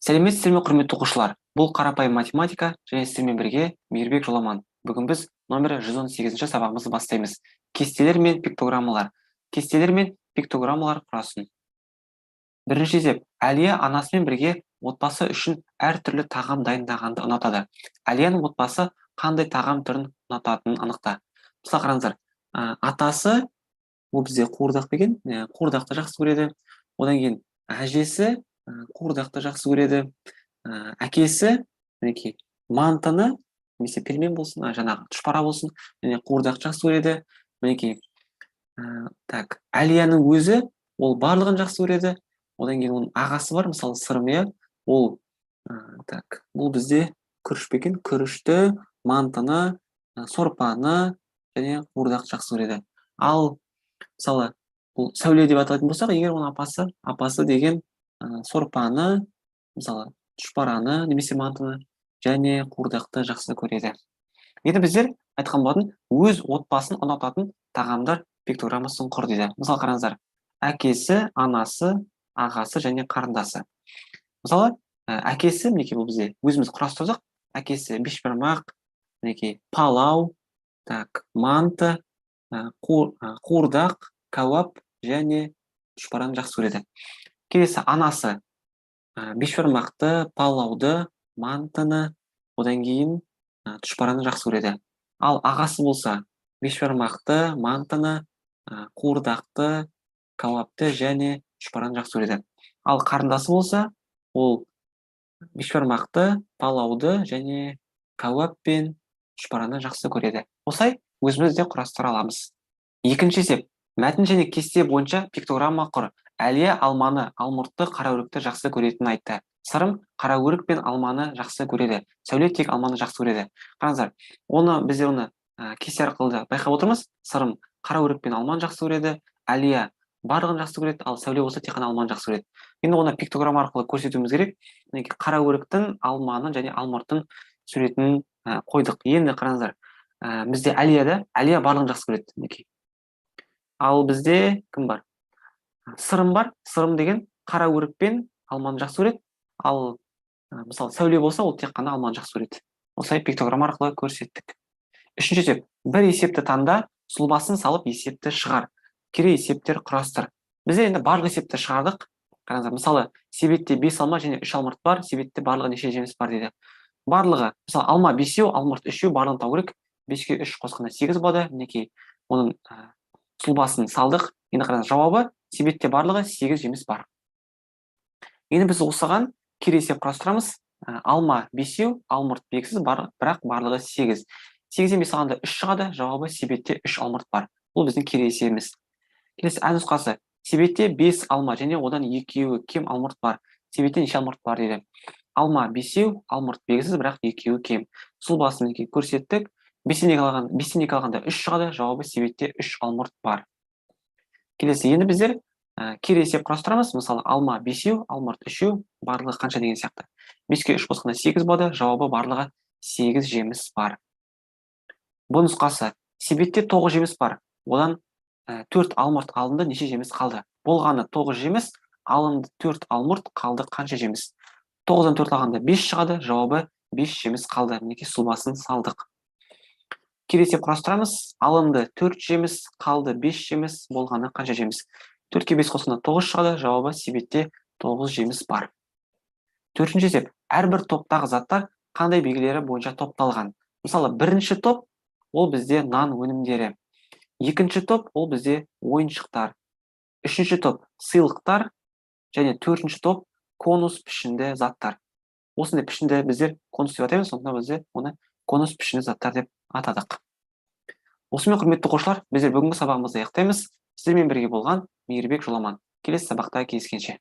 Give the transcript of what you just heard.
Сәлеметсіздер ме, құрметті оқушылар? Бұл қарапайым математика және сіздермен бірге Мейірбек Жоламан. Бүгін біз номері 118-ші сабағымызды бастаймыз. Кестелер мен пиктограммалар. Кестелер мен пиктограммалар құрасын. Бірінші есеп. Әлия анасымен бірге отбасы үшін әртүрлі тағам дайындағанды ұнатады. Әлияның отбасы қандай тағам түрін ұнататынын анықта. Мысалы қараңыздар, атасы ол бізде қуырдақ деген, қуырдақты жақсы көреді. Одан кейін әжесі қуырдақты жақсы көреді. Әкесі мінекей мантыны немесе пельмен болсын, жаңағы тұшпара болсын, және қуырдақты жақсы көреді. Мінекей Әлияның өзі ол барлығын жақсы көреді. Одан кейін оның ағасы бар, мысалы Сырым, ол бұл бізде күріш пе екен, күрішті, мантыны, сорпаны және қуырдақты жақсы көреді. Ал мысалы бұл Сәуле деп аталатын болсақ, егер оның апасы деген сорпаны, мысалы тұшпараны немесе мантыны және қуырдақты жақсы көреді. Енді біздер айтқан болатын өз отбасын ұнататын тағамдар пиктограммасын құр дейді. Мысалы қараңыздар, әкесі, анасы, ағасы және қарындасы. Мысалы әкесі, мінекей бұл бізде өзіміз құрастырдық. Әкесі бешбармақ, мінекей палау, манты, қуырдақ, кәуап және тұшпараны жақсы көреді. Келесі анасы бешбармақты, палауды, мантыны, одан кейін тұшпараны жақсы көреді. Ал ағасы болса бешбармақты, мантыны, қуырдақты, кәуапты және тұшпараны жақсы көреді. Ал қарындасы болса, ол бешбармақты, палауды және кәуап пен тұшпараны жақсы көреді. Осылай өзіміз де құрастыра аламыз. Екінші есеп. Мәтін және кесте бойынша пиктограмма құр. Әлия алманы, алмұртты, қараөрікті жақсы көретінін айтты. Сырым қараөрік пен алманы жақсы көреді. Сәуле тек алманы жақсы көреді. Қараңыздар, біздер оны кесте арқылы байқап отырмыз. Сырым қараөрік пен алманы жақсы көреді. Әлия барлығын жақсы көреді, ал Сәуле болса тек қана алманы жақсы көреді. Енді оны пиктограмма арқылы көрсетуіміз керек. Қараөріктің, алманы және алмұрттың суретін қойдық. Енді қараңыздар, бізде Әлия барлығын жақсы көреді. Ал бізде кім бар? Сырым бар. Сырым деген қараөрік пен алманы жақсы көреді. Ал мысалы Сәуле болса, ол тек қана алманы жақсы көреді. Осылай пиктограмма арқылы көрсеттік. Үшінші есеп. Бір есепті таңда, сұлбасын салып есепті шығар. Кере есептер құрастыр. Бізде енді барлық есепті шығардық. Қараңыздар, мысалы себетте 5 алма және 3 алмұрт бар. Себетте барлығы неше жеміс бар дейді. Барлығы, мысалы алма 5, алмұрт 3, барлығын табу керек. 5-ке 3 қосқанда 8 болады. Мінекей оның сұлбасын салдық. Енді қараңыз, жауабы себетте барлығы 8 жеміс бар. Енді біз осыған кере есеп құрастырамыз. Алма 5, алмұрт 5, бірақ барлығы 8. 8-ден 5 алғанда 3 шығады. Жауабы себетте 3 алмұрт бар. Бұл біздің кере есебіміз. Келесі нұсқасы. Себетте 5 алма және одан 2 кем алмұрт бар. Себетте неше алмұрт бар дейді. Алма 5, алмұрт 5, бірақ 2 кем. Сұлбасын көрсеттік. 5-ден 2 алғанда 3 шығады. Жауабы себетте 3 алмұрт бар. Келесі, енді біздер кере есеп құрастырамыз. Мысалы, алма 5, алмұрт 3, барлығы қанша деген сияқты. 5-ке 3 қосқанда 8 болады. Жауабы барлығы 8 жеміс бар. Бұл нұсқасы. Себетте 9 жеміс бар. Одан 4 алмұрт алынды, неше жеміс қалды? Болғаны 9 жеміс, алынды 4 алмұрт, қалды қанша жеміс? 9-дан 4 алғанда 5 шығады. Жауабы 5 жеміс қалды. Мінекей сұлбасын салдық. Кере есеп құрастырамыз. Алынды 4 жеміс, қалды 5 жеміс, болғаны қанша жеміс? 4-ке 5 қосқанда 9 шығады. Жауабы себетте 9 жеміс бар. Төртінші есеп. Әрбір топтағы заттар қандай белгілері бойынша топталған? Мысалы, бірінші топ ол бізде нан өнімдері. Екінші топ ол бізде ойыншықтар. Үшінші топ сыйлықтар және төртінші топ конус пішінді заттар. Осындай пішінді біздер конус деп атаймыз, сондықтан біздер оны конус пішінді заттар деп атадық. Осымен құрметті оқушылар, біздер бүгінгі сабағымызды аяқтаймыз. Сіздермен бірге болған Мейірбек Жоламан. Келесі сабақта кездескенше.